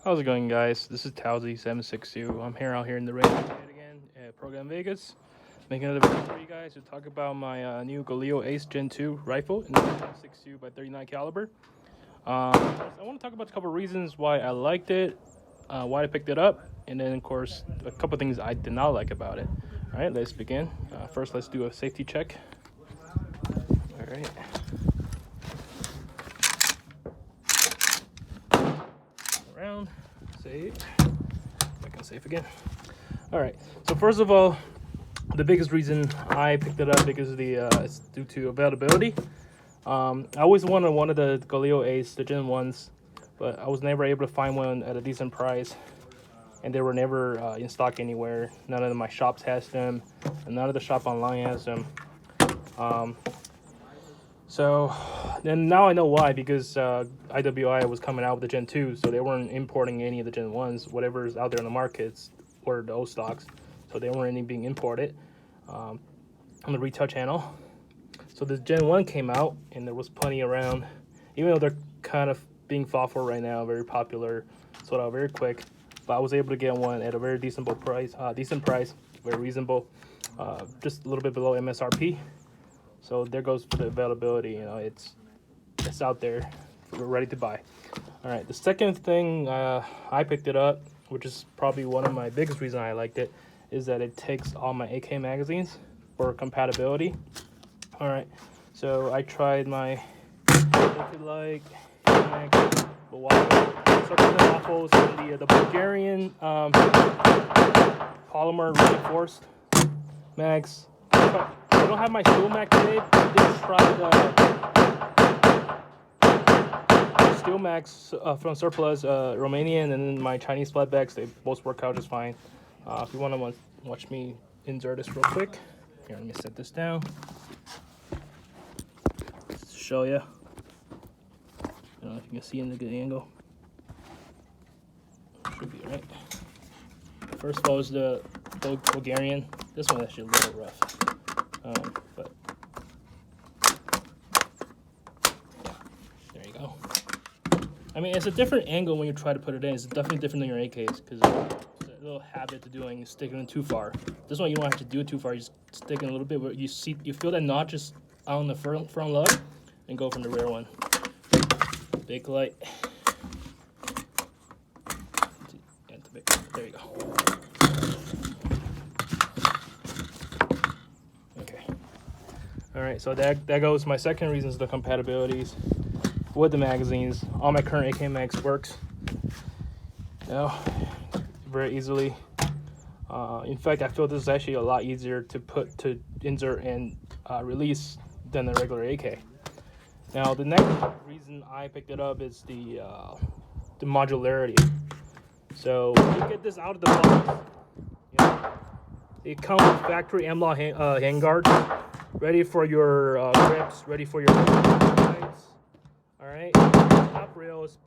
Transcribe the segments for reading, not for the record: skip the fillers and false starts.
How's it going, guys? This is Towsy762. I'm here out here in the rain again at Program Vegas, making another video for you guys to talk about my new Galil Ace Gen 2 rifle in the 762 by 39 caliber. I want to talk about a couple reasons why I liked it, why I picked it up, and then of course a couple things I did not like about it. All right, let's begin. First, let's do a safety check. All right. Around, safe. Back on safe again. All right. So first of all, the biggest reason I picked it up because of it's due to availability. I always wanted one of the Galil Ace, the Gen 1s, but I was never able to find one at a decent price, and they were never in stock anywhere. None of my shops has them, and none of the shop online has them. So then now I know why, because IWI was coming out with the Gen 2, so they weren't importing any of the Gen 1s. Whatever's out there in the markets were the old stocks, so they weren't any being imported on the retail channel. So the Gen 1 came out, and there was plenty around, even though they're kind of being fought for right now, very popular, sold out very quick. But I was able to get one at a very decent price, very reasonable, just a little bit below MSRP. So there goes for the availability. You know, it's out there, ready to buy. All right, the second thing I picked it up, which is probably one of my biggest reasons I liked it, is that it takes all my AK magazines for compatibility. All right, so I tried my, if you like, waffles, and the Bulgarian polymer reinforced mags. I don't have my steel mag today, but I did try the steel mags from Surplus, Romanian, and then my Chinese flatbacks. They both work out just fine. If you want to watch me insert this real quick, here, let me set this down. Just to show you. I don't know if you can see in the good angle. Should be right. First of all is the Bulgarian. This one's actually a little rough. But yeah, there you go. I mean, it's a different angle when you try to put it in. It's definitely different than your AKs, because it's a little habit to doing is sticking it too far. This one you don't have to do it too far. You just stick it a little bit where you feel that notch is on the front lug, and go from the rear one. Big light. There you go. All right, so that goes my second reason is the compatibilities with the magazines. All my current AK mags works now very easily. In fact, I feel this is actually a lot easier to insert and release than a regular AK. Now, the next reason I picked it up is the modularity. So when you get this out of the box, you know, it comes with factory M-LOK handguards, ready for your grips, ready for your sights. All right, top rails,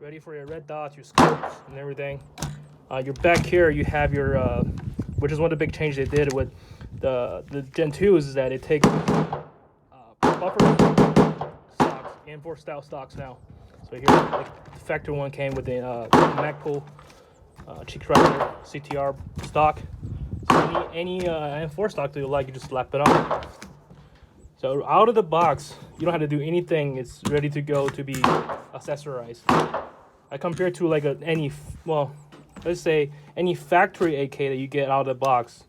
ready for your red dots, your scopes, and everything. Your back here, you have your, which is one of the big changes they did with the Gen 2 is that it takes buffer stocks and 4 stocks now. So here, like the factory one came with the Magpul cheek rider CTR stock. So any M4 stock that you like, you just slap it on. So out of the box, you don't have to do anything. It's ready to go to be accessorized. I compare to like let's say any factory AK that you get out of the box.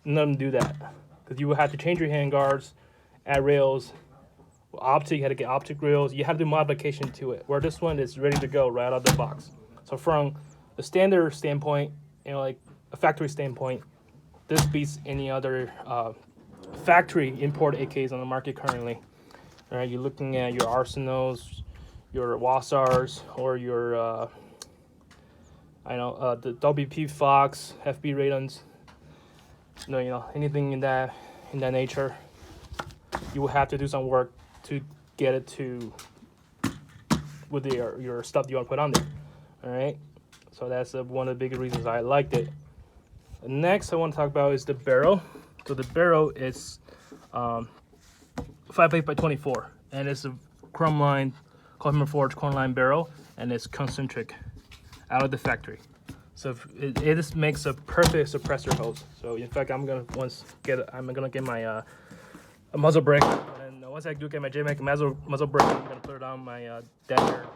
None of them do that, because you will have to change your handguards, add rails, optic. You had to get optic rails. You have to do modification to it. Where this one is ready to go right out of the box. So from the standard standpoint, you know, like a factory standpoint, this beats any other factory import AKs on the market currently. All right, you're looking at your Arsenals, your Wasars, or your the WP Fox, FB Radons. Anything in that nature. You will have to do some work to get it to with your stuff you want to put on there. All right, so that's one of the big reasons I liked it. Next I want to talk about is the barrel. So the barrel is 5.8 by 24, and it's a chrome line, carbon forged chrome line barrel, and it's concentric out of the factory. So it just makes a perfect suppressor hose. So in fact, I'm gonna get my a muzzle brake, and once I do get my JMac muzzle brake, I'm gonna put it on my dead air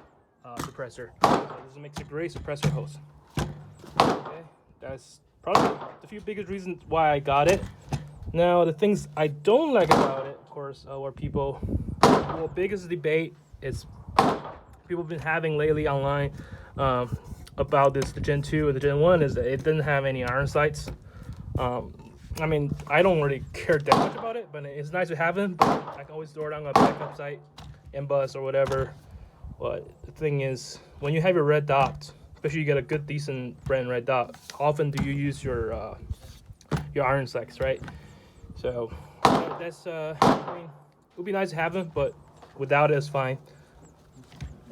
suppressor. So this makes a great suppressor hose. Okay, that's probably the few biggest reasons why I got it. Now the things I don't like about it, of course, are people. Well, biggest debate is people have been having lately online about the Gen 2 or the Gen 1 is that it didn't have any iron sights. I mean, I don't really care that much about it, but it's nice to have them. I can always store it on a backup site, MBus or whatever. But the thing is, when you have your red dot, especially you get a good, decent brand red dot, how often do you use your iron sights, right? So that's I mean, it would be nice to have them, but without it, it's fine.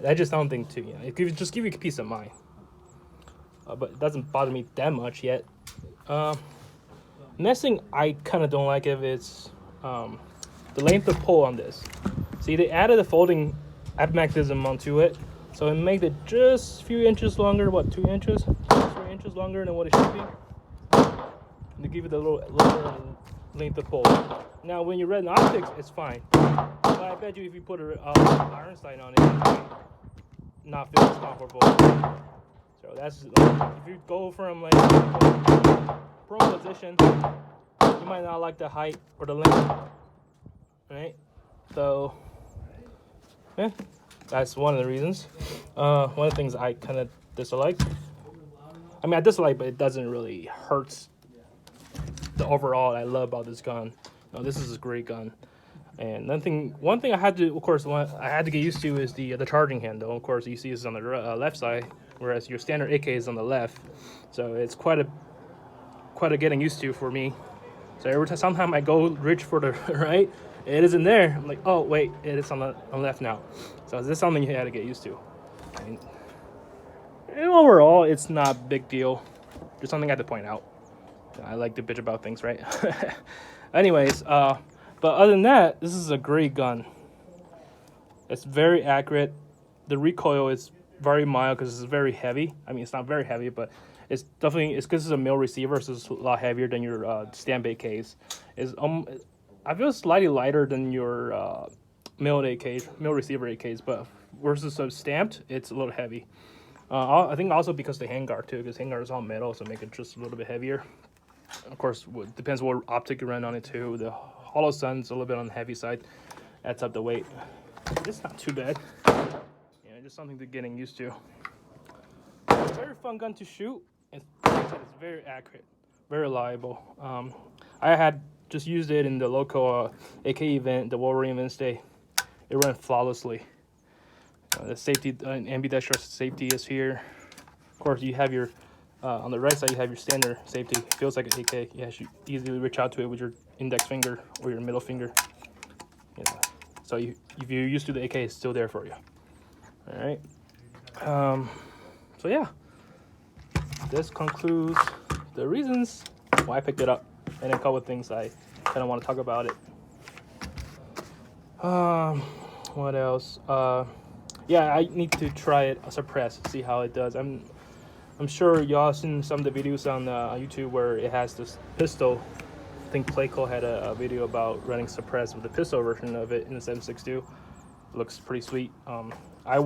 I just don't think too. It could just give you peace of mind. But it doesn't bother me that much yet. Next thing I kind of don't like is the length of pull on this. See, they added a folding mechanism onto it, so it made it just a few inches longer. What, 2 inches, 3 inches longer than what it should be, to give it a little longer length of pull. Now, when you're running optics, it's fine. But I bet you if you put an iron sight on it, it might not feel as comfortable. So that's if you go from like prone position, you might not like the height or the length, right? So yeah, that's one of the reasons. One of the things I kind of dislike. I mean, I dislike, but it doesn't really hurt the overall I love about this gun. No, this is a great gun. And one thing I had to, of course, I had to get used to is the charging handle. Of course, you see this on the left side, whereas your standard AK is on the left. So it's quite a getting used to for me. So every time, sometimes I go reach for the right, it isn't there. I'm like, oh wait, it is on the left now. So this is something you had to get used to. And overall, it's not a big deal. Just something I had to point out. I like to bitch about things, right? Anyways, but other than that, this is a great gun. It's very accurate. The recoil is very mild because it's very heavy. I mean, it's not very heavy, but it's definitely, it's because it's a mil receiver, so it's a lot heavier than your stand-based case. I feel slightly lighter than your mil receiver AKs, but versus stamped, it's a little heavy. I think also because the handguard too, because handguard is all metal, so make it just a little bit heavier. Of course, it depends what optic you run on it too. The Hollow Sun's a little bit on the heavy side. Adds up the weight. It's not too bad. Yeah, just something to getting used to. It's a very fun gun to shoot. It's very accurate, very reliable. I had just used it in the local AK event, the Wolverine Wednesday. It ran flawlessly. The safety, ambidextrous safety is here. Of course, you have your on the right side, you have your standard safety. It feels like an AK. You should easily reach out to it with your index finger or your middle finger. Yeah. So if you're used to the AK, it's still there for you. All right. So yeah, this concludes the reasons why I picked it up, and a couple of things I kind of want to talk about it. What else? Yeah, I need to try it suppress, see how it does. I'm sure y'all seen some of the videos on YouTube where it has this pistol. I think Playco had a video about running suppress with the pistol version of it in the 7.62. Looks pretty sweet. I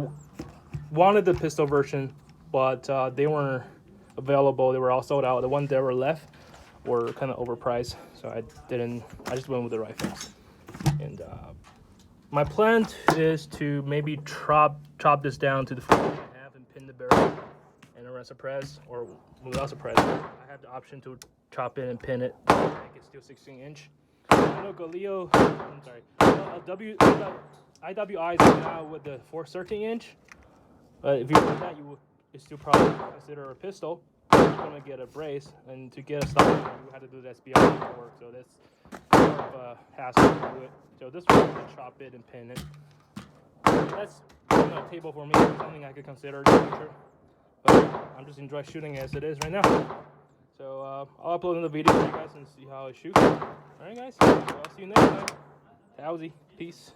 wanted the pistol version, but they weren't available. They were all sold out. The ones that were left were kind of overpriced, so I just went with the rifle. And my plan is to maybe chop this down to the 4.5 and pin the barrel and run suppress, or without suppress. I have the option to chop it and pin it, make it still 16-inch. I know IWI is now with the 13-inch, but if you do that, you would still probably consider a pistol. You're gonna get a brace, and to get a stock, you have to do the SBI work, so that's more of a hassle to do it. So this one, to chop it and pin it. That's on the table for me, something I could consider in the future. But I'm just enjoying shooting as it is right now. So I'll upload another video for you guys and see how it shoots. Alright guys, so I'll see you next time. Howsy, peace.